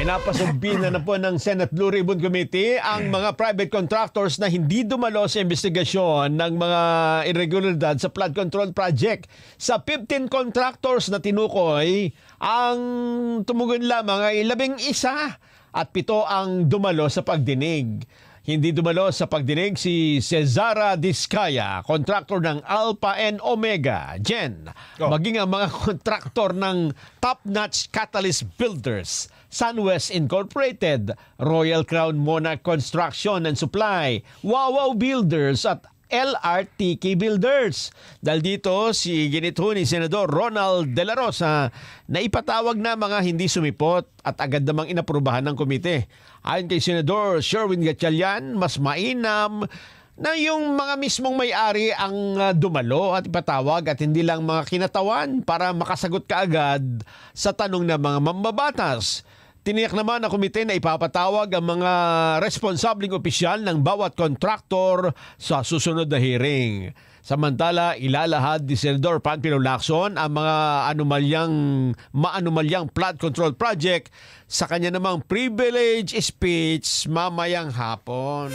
Pinapasubin na po ng Senate Blue Ribbon Committee ang mga private contractors na hindi dumalo sa investigasyon ng mga irregularidad sa flood control project. Sa 15 contractors na tinukoy, ang tumugon lamang ay 11 at 7 ang dumalo sa pagdinig. Hindi dumalo sa pagdinig si Cesara Discaya, contractor ng Alpha and Omega, Gen. Maging ang mga contractor ng Top Notch Catalyst Builders, Sunwest Incorporated, Royal Crown Monarch Construction and Supply, Wawaw Builders at LRTK Builders. Dahil dito, si ginito ni Senador Ronald De La Rosa na ipatawag na mga hindi sumipot at agad namang inaprubahan ng komite. Ayon kay Senador Sherwin Gatchalian, mas mainam na yung mga mismong may-ari ang dumalo at ipatawag at hindi lang mga kinatawan para makasagot kaagad sa tanong ng mga mambabatas. Tiniyak naman ng komite na ipapatawag ang mga responsabling opisyal ng bawat kontraktor sa susunod na hearing. Samantala, ilalahad ni Senador Panfilo Lacson ang mga maanumalyang flood control project sa kanya namang privilege speech mamayang hapon.